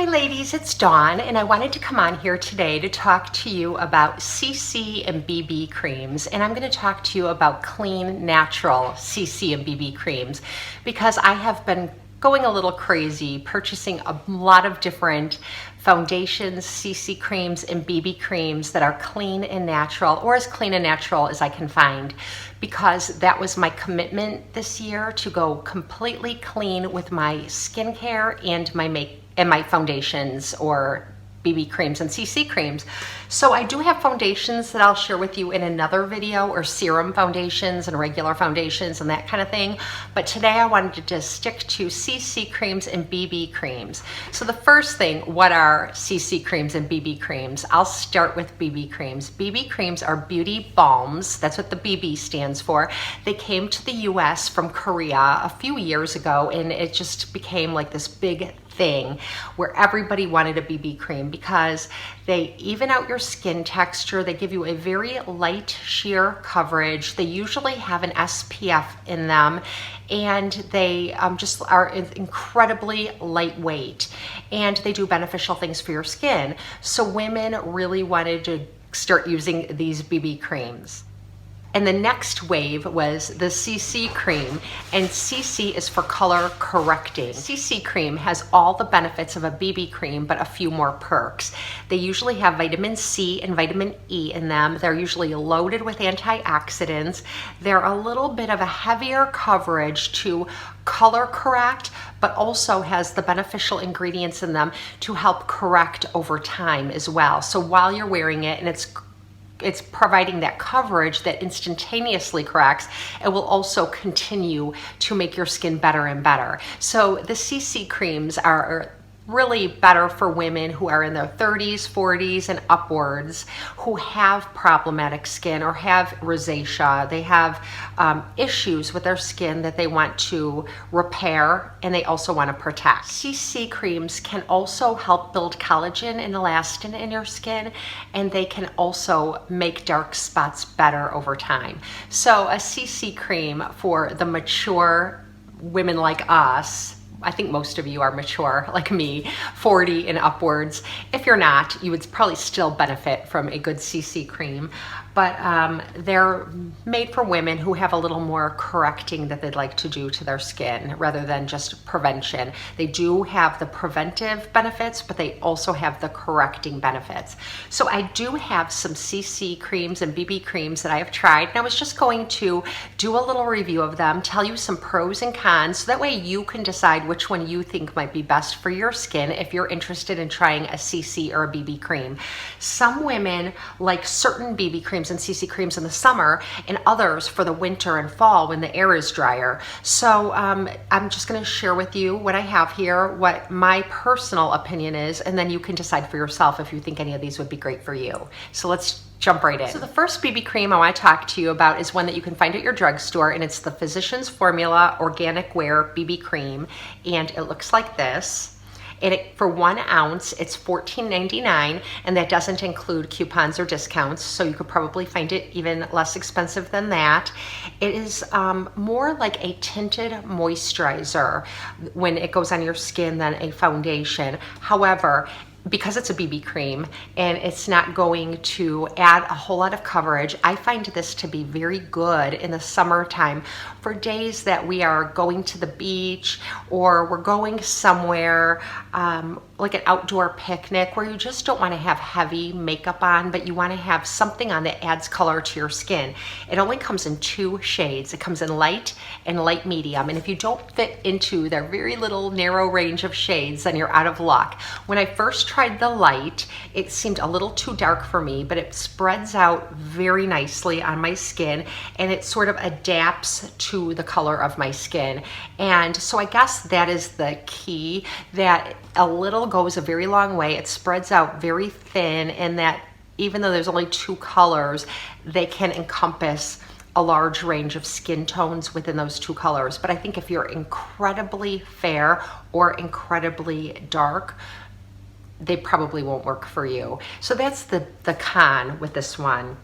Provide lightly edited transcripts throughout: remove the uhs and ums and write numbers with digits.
Hi ladies, it's Dawn, and I wanted to come on here today to talk to you about CC and BB creams, and I'm going to talk to you about clean, natural CC and BB creams because I have been going a little crazy purchasing a lot of different foundations, CC creams, and BB creams that are clean and natural, or as clean and natural as I can find, because that was my commitment this year, to go completely clean with my skincare and my foundations or BB creams and CC creams. So I do have foundations that I'll share with you in another video, or serum foundations and regular foundations and that kind of thing. But today I wanted to just stick to CC creams and BB creams. So the first thing, what are CC creams and BB creams? I'll start with BB creams. BB creams are beauty balms. That's what the BB stands for. They came to the US from Korea a few years ago, and it just became like this big thing where everybody wanted a BB cream because they even out your skin texture. They give you a very light sheer coverage. They usually have an SPF in them, and they just are incredibly lightweight, and they do beneficial things for your skin. So women really wanted to start using these BB creams. And the next wave was the CC cream, and CC is for color correcting. CC cream has all the benefits of a BB cream, but a few more perks. They usually have vitamin C and vitamin E in them. They're usually loaded with antioxidants. They're a little bit of a heavier coverage to color correct, but also has the beneficial ingredients in them to help correct over time as well. So while you're wearing it, and it's providing that coverage that instantaneously corrects, it will also continue to make your skin better and better. So the CC creams are really better for women who are in their 30s, 40s, and upwards, who have problematic skin or have rosacea. They have issues with their skin that they want to repair, and they also want to protect. CC creams can also help build collagen and elastin in your skin, and they can also make dark spots better over time. So a CC cream for the mature women like us, I think most of you are mature like me, 40 and upwards. If you're not, you would probably still benefit from a good CC cream. But they're made for women who have a little more correcting that they'd like to do to their skin rather than just prevention. They do have the preventive benefits, but they also have the correcting benefits. So I do have some CC creams and BB creams that I have tried, and I was just going to do a little review of them, tell you some pros and cons, so that way you can decide which one you think might be best for your skin if you're interested in trying a CC or a BB cream. Some women like certain BB creams and CC creams in the summer, and others for the winter and fall when the air is drier. So I'm just going to share with you what I have here, what my personal opinion is, and then you can decide for yourself if you think any of these would be great for you. So let's jump right in. So the first BB cream I want to talk to you about is one that you can find at your drugstore, and it's the Physicians Formula Organic Wear BB cream, and it looks like this. And for 1 ounce, it's $14.99, and that doesn't include coupons or discounts, so you could probably find it even less expensive than that. It is more like a tinted moisturizer when it goes on your skin than a foundation. However, because it's a BB cream and it's not going to add a whole lot of coverage, I find this to be very good in the summertime for days that we are going to the beach, or we're going somewhere like an outdoor picnic where you just don't want to have heavy makeup on, but you want to have something on that adds color to your skin. It only comes in 2 shades. It comes in light and light medium, and if you don't fit into their very little narrow range of shades, then you're out of luck. When I first tried the light, it seemed a little too dark for me, but it spreads out very nicely on my skin, and it sort of adapts to the color of my skin. And so I guess that is the key, that a little goes a very long way. It spreads out very thin, and that even though there's only 2 colors, they can encompass a large range of skin tones within those 2 colors. But I think if you're incredibly fair or incredibly dark, they probably won't work for you. So that's the con with this one.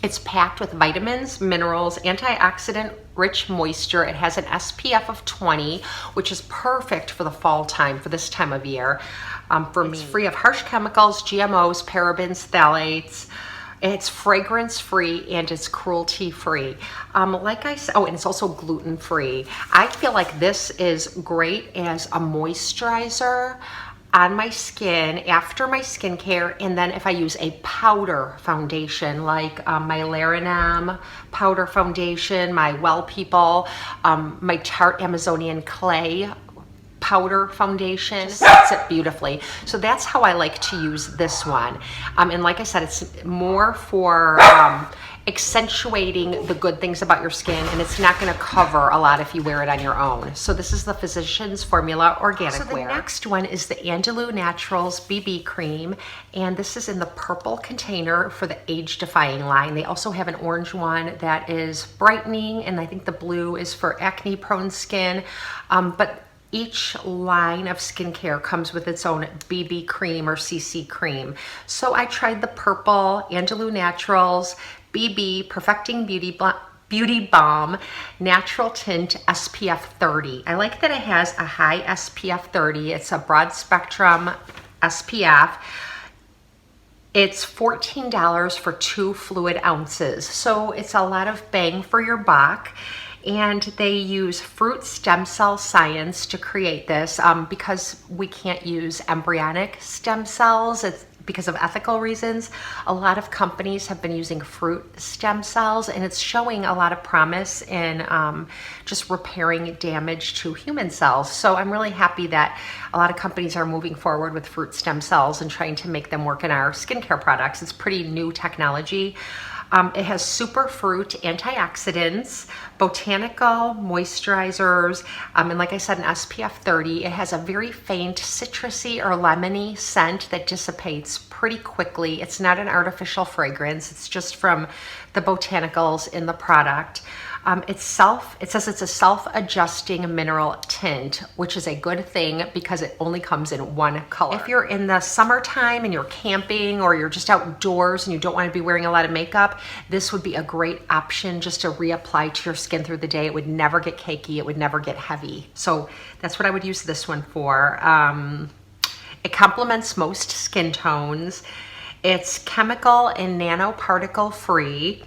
It's packed with vitamins, minerals, antioxidant rich moisture. It has an SPF of 20, which is perfect for the fall time, for this time of year. For me, it's free of harsh chemicals, GMOs, parabens, phthalates. It's fragrance free and it's cruelty free. Like I said, oh, and it's also gluten free. I feel like this is great as a moisturizer on my skin after my skincare, and then if I use a powder foundation like my Larinam powder foundation, my Well People, my Tarte Amazonian Clay powder foundation, sets it beautifully. So that's how I like to use this one. And like I said, it's more for accentuating the good things about your skin, and it's not going to cover a lot if you wear it on your own. So this is the Physicians Formula Organic Wear. So the next one is the Angelo Naturals BB cream, and this is in the purple container for the age defying line. They also have an orange one that is brightening, and I think the blue is for acne prone skin. But each line of skincare comes with its own BB cream or CC cream. So I tried the purple Angelo Naturals BB Perfecting Beauty Balm Natural Tint SPF 30. I like that it has a high SPF 30. It's a broad spectrum SPF. It's $14 for 2 fluid ounces. So it's a lot of bang for your buck. And they use fruit stem cell science to create this because we can't use embryonic stem cells. It's because of ethical reasons. A lot of companies have been using fruit stem cells, and it's showing a lot of promise in just repairing damage to human cells. So I'm really happy that a lot of companies are moving forward with fruit stem cells and trying to make them work in our skincare products. It's pretty new technology. It has superfruit antioxidants, botanical moisturizers, and like I said, an SPF 30. It has a very faint citrusy or lemony scent that dissipates pretty quickly. It's not an artificial fragrance. It's just from the botanicals in the product. It says it's a self-adjusting mineral tint, which is a good thing because it only comes in one color. If you're in the summertime and you're camping or you're just outdoors and you don't want to be wearing a lot of makeup, this would be a great option just to reapply to your skin through the day. It would never get cakey. It would never get heavy. So that's what I would use this one for. It complements most skin tones. It's chemical and nanoparticle free.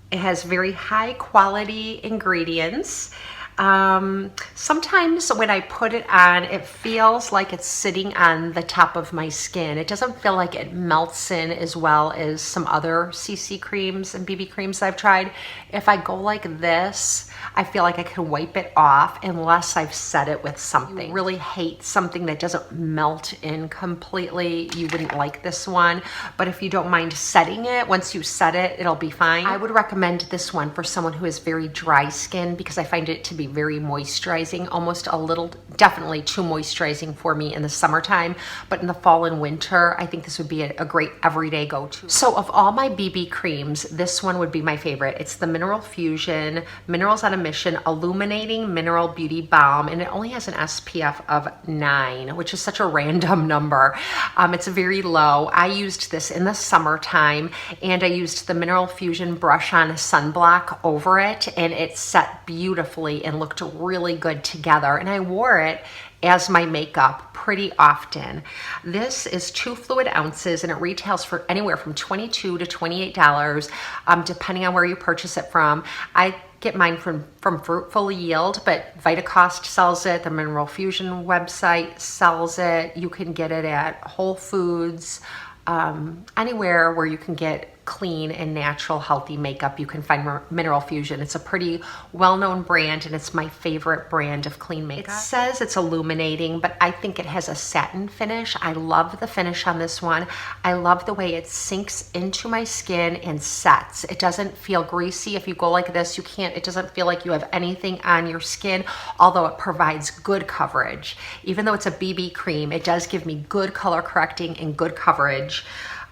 It has very high quality ingredients. Sometimes when I put it on, it feels like it's sitting on the top of my skin. It doesn't feel like it melts in as well as some other CC creams and BB creams I've tried. If I go like this, I feel like I can wipe it off unless I've set it with something. You really hate something that doesn't melt in completely, you wouldn't like this one. But if you don't mind setting it, once you set it, it'll be fine. I would recommend this one for someone who has very dry skin because I find it to be very moisturizing, almost a little, definitely too moisturizing for me in the summertime, but in the fall and winter, I think this would be a great everyday go-to. So of all my BB creams, this one would be my favorite. It's the Mineral Fusion Minerals on a Mission Illuminating Mineral Beauty Balm, and it only has an SPF of 9, which is such a random number. It's very low. I used this in the summertime, and I used the Mineral Fusion brush on sunblock over it, and it set beautifully and looked really good together, and I wore it as my makeup pretty often. This is 2 fluid ounces, and it retails for anywhere from $22 to $28, depending on where you purchase it from. I get mine from Fruitful Yield, but Vitacost sells it. The Mineral Fusion website sells it. You can get it at Whole Foods, anywhere where you can get clean and natural healthy makeup, you can find Mineral Fusion. It's a pretty well-known brand, and it's my favorite brand of clean makeup. It says it's illuminating, but I think it has a satin finish. I love the finish on this one. I love the way it sinks into my skin and sets. It doesn't feel greasy. If you go like this, it doesn't feel like you have anything on your skin, although it provides good coverage. Even though it's a BB cream, it does give me good color correcting and good coverage.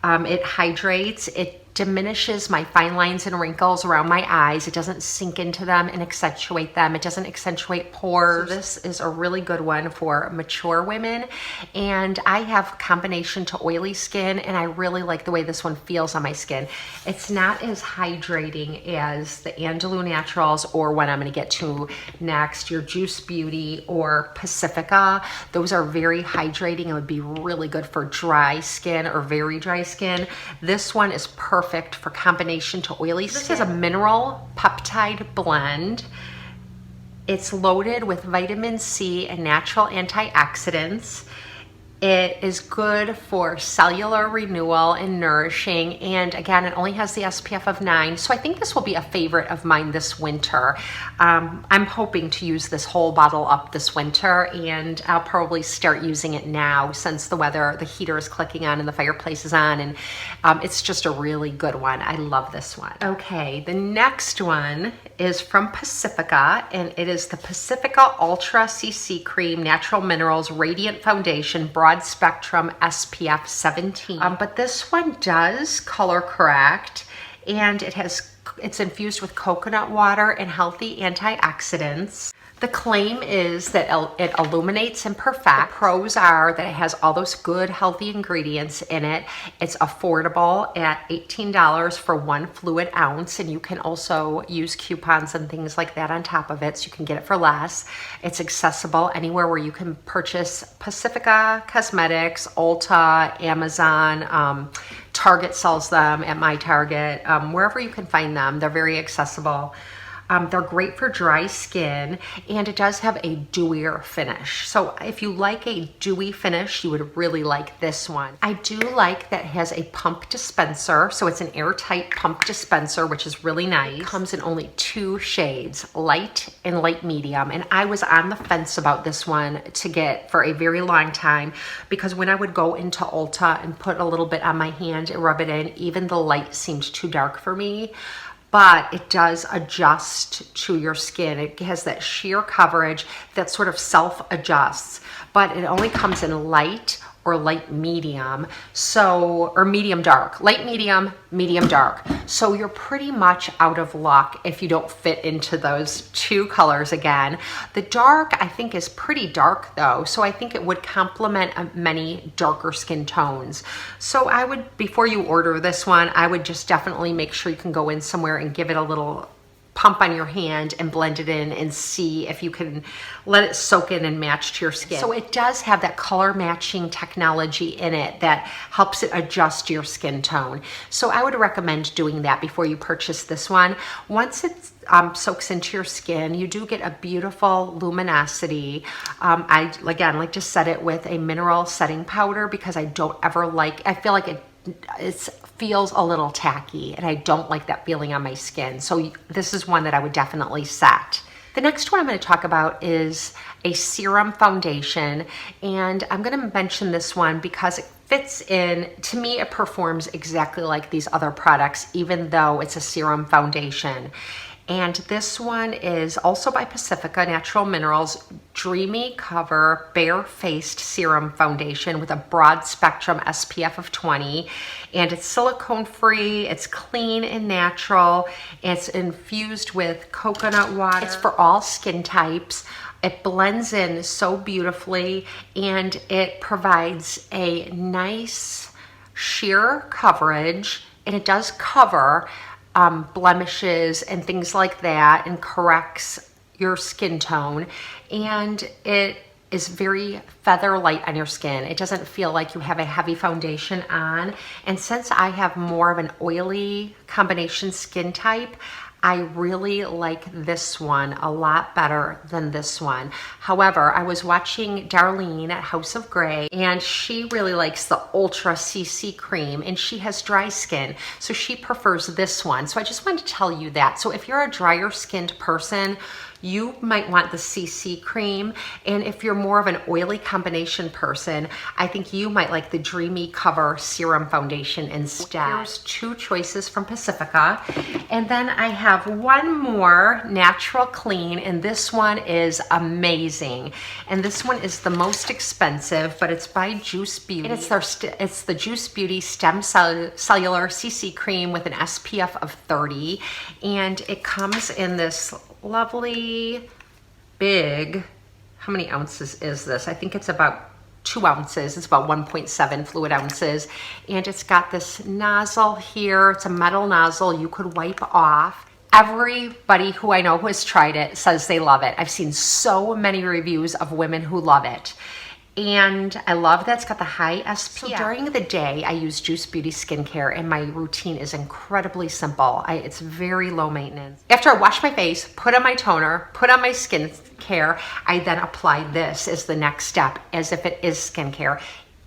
It hydrates. It diminishes my fine lines and wrinkles around my eyes. It doesn't sink into them and accentuate them. It doesn't accentuate pores. So this is a really good one for mature women. And I have combination to oily skin, and I really like the way this one feels on my skin. It's not as hydrating as the Angelo Naturals, or what I'm going to get to next, your Juice Beauty or Pacifica. Those are very hydrating and would be really good for dry skin or very dry skin. This one is perfect for combination to oily skin. This is a mineral peptide blend. It's loaded with vitamin C and natural antioxidants. It is good for cellular renewal and nourishing. And again, it only has the SPF of 9. So I think this will be a favorite of mine this winter. I'm hoping to use this whole bottle up this winter, and I'll probably start using it now since the heater is clicking on and the fireplace is on. And it's just a really good one. I love this one. Okay, the next one is from Pacifica, and it is the Pacifica Ultra CC Cream Natural Minerals Radiant Foundation Broad Spectrum SPF 17. But this one does color correct, and it's infused with coconut water and healthy antioxidants. The claim is that it illuminates and perfects. The pros are that it has all those good, healthy ingredients in it. It's affordable at $18 for 1 fluid ounce, and you can also use coupons and things like that on top of it, so you can get it for less. It's accessible anywhere where you can purchase Pacifica Cosmetics, Ulta, Amazon, Target sells them at my Target, wherever you can find them. They're very accessible. They're great for dry skin, and it does have a dewier finish. So if you like a dewy finish, you would really like this one. I do like that it has a pump dispenser. So it's an airtight pump dispenser, which is really nice. It comes in only 2 shades, light and light medium. And I was on the fence about this one to get for a very long time, because when I would go into Ulta and put a little bit on my hand and rub it in, even the light seemed too dark for me. But it does adjust to your skin. It has that sheer coverage that sort of self-adjusts, but it only comes in light or light medium, or medium dark. Light medium, medium dark. So you're pretty much out of luck if you don't fit into those 2 colors again. The dark, I think, is pretty dark though, so I think it would complement many darker skin tones. So I would, before you order this one, I would just definitely make sure you can go in somewhere and give it a little pump on your hand and blend it in and see if you can let it soak in and match to your skin. So it does have that color matching technology in it that helps it adjust your skin tone. So I would recommend doing that before you purchase this one. Once it soaks into your skin, you do get a beautiful luminosity. I, again, like to set it with a mineral setting powder, because I don't ever I feel like it feels a little tacky, and I don't like that feeling on my skin. So this is one that I would definitely set. The next one I'm going to talk about is a serum foundation, and I'm going to mention this one because it fits in, to me it performs exactly like these other products, even though it's a serum foundation. And this one is also by Pacifica Natural Minerals Dreamy Cover Bare-Faced Serum Foundation with a broad spectrum SPF of 20. And it's silicone free, it's clean and natural, it's infused with coconut water. It's for all skin types. It blends in so beautifully, and it provides a nice sheer coverage, and it does cover blemishes and things like that, and corrects your skin tone, and it is very feather light on your skin. It doesn't feel like you have a heavy foundation on, and since I have more of an oily combination skin type, I really like this one a lot better than this one. However, I was watching Darlene at House of Grey, and she really likes the Ultra CC cream, and she has dry skin, so she prefers this one. So I just wanted to tell you that. So if you're a drier skinned person, you might want the CC cream. And if you're more of an oily combination person, I think you might like the Dreamy Cover Serum Foundation instead. Here's 2 choices from Pacifica. And then I have one more Natural Clean, and this one is amazing. And this one is the most expensive, but it's by Juice Beauty. And it's the Juice Beauty Stem Cellular CC cream with an SPF of 30. And it comes in this lovely big, how many ounces is this? I think it's about 2 ounces. It's about 1.7 fluid ounces. And it's got this nozzle here. It's a metal nozzle you could wipe off. Everybody who I know who has tried it says they love it. I've seen so many reviews of women who love it. And I love that it's got the high SPF. So during the day, I use Juice Beauty skincare, and my routine is incredibly simple. It's very low maintenance. After I wash my face, put on my toner, put on my skincare, I then apply this as the next step, as if it is skincare.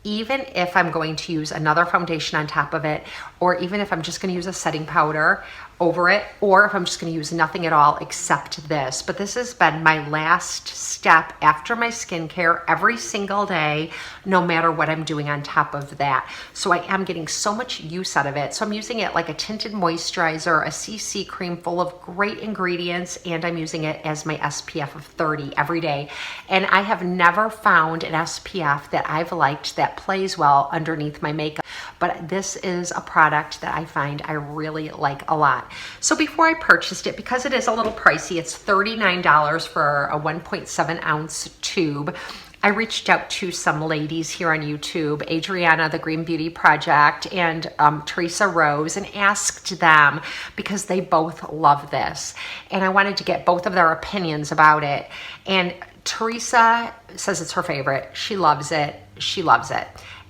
Even if I'm going to use another foundation on top of it, or even if I'm just going to use a setting powder over it, or if I'm just going to use nothing at all except this. But this has been my last step after my skincare every single day, no matter what I'm doing on top of that. So I am getting so much use out of it. So I'm using it like a tinted moisturizer, a CC cream full of great ingredients, and I'm using it as my SPF of 30 every day. And I have never found an SPF that I've liked that plays well underneath my makeup. But this is a product that I find I really like a lot. So before I purchased it, because it is a little pricey, it's $39 for a 1.7 ounce tube. I reached out to some ladies here on YouTube, Adriana, the Green Beauty Project, and Teresa Rose, and asked them because they both love this. And I wanted to get both of their opinions about it. And Teresa says it's her favorite. She loves it. She loves it.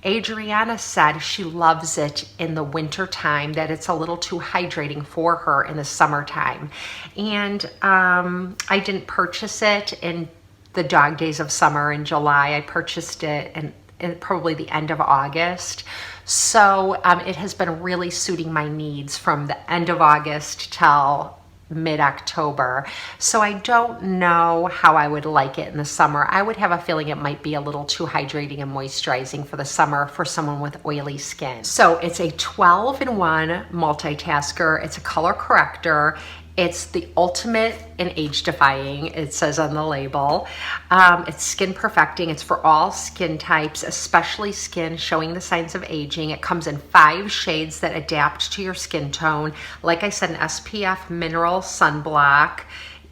Adriana said she loves it in the winter time, that it's a little too hydrating for her in the summertime. And I didn't purchase it in the dog days of summer in July. I purchased it in probably the end of August. So it has been really suiting my needs from the end of August till mid-October. So I don't know how I would like it in the summer. I would have a feeling it might be a little too hydrating and moisturizing for the summer for someone with oily skin. So it's a 12-in-1 multitasker. It's a color corrector. It's the ultimate in age defying, it says on the label. It's skin perfecting. It's for all skin types, especially skin showing the signs of aging. It comes in 5 shades that adapt to your skin tone. Like I said, an SPF mineral sunblock.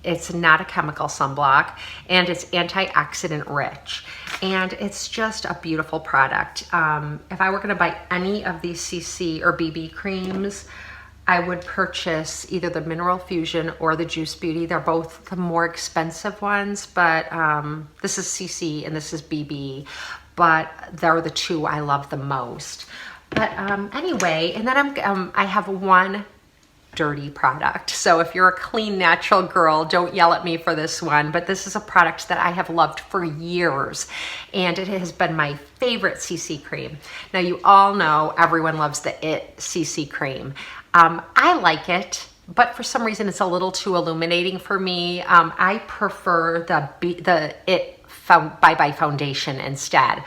It's not a chemical sunblock, and it's antioxidant rich. And it's just a beautiful product. If I were gonna buy any of these CC or BB creams, I would purchase either the Mineral Fusion or the Juice Beauty. They're both the more expensive ones, but this is CC and this is BB, but they're the 2 I love the most. But anyway, and then I have one dirty product. So if you're a clean, natural girl, don't yell at me for this one, but this is a product that I have loved for years, and it has been my favorite CC cream. Now, you all know everyone loves the IT CC cream. I like it, but for some reason it's a little too illuminating for me. I prefer the IT Bye Foundation instead.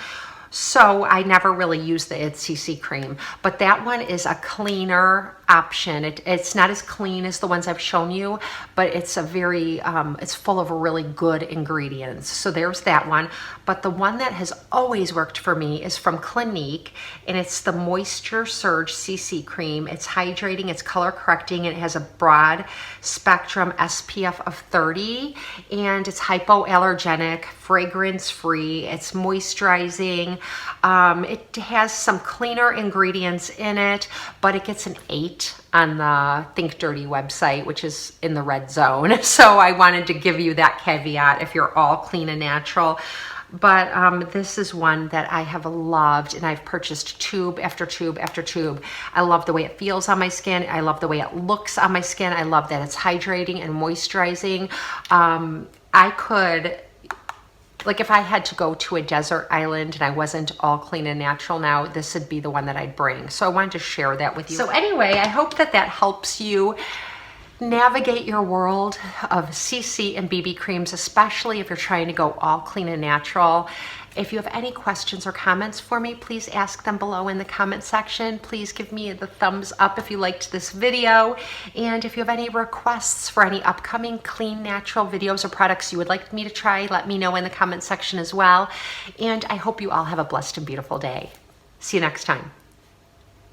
So I never really use the IT CC cream, but that one is a cleaner option. It's not as clean as the ones I've shown you, but it's a very, it's full of really good ingredients. So there's that one. But the one that has always worked for me is from Clinique, and it's the Moisture Surge CC cream. It's hydrating, it's color correcting, and it has a broad spectrum SPF of 30, and it's hypoallergenic, fragrance free, it's moisturizing. It has some cleaner ingredients in it, but it gets an 8 on the Think Dirty website, which is in the red zone. So I wanted to give you that caveat if you're all clean and natural. But this is one that I have loved, and I've purchased tube after tube after tube. I love the way it feels on my skin. I love the way it looks on my skin. I love that it's hydrating and moisturizing. I could, like if I had to go to a desert island and I wasn't all clean and natural now, this would be the one that I'd bring. So I wanted to share that with you. So anyway, I hope that that helps you navigate your world of CC and BB creams, especially if you're trying to go all clean and natural. If you have any questions or comments for me, please ask them below in the comment section. Please give me the thumbs up if you liked this video. And if you have any requests for any upcoming clean, natural videos or products you would like me to try, let me know in the comment section as well. And I hope you all have a blessed and beautiful day. See you next time.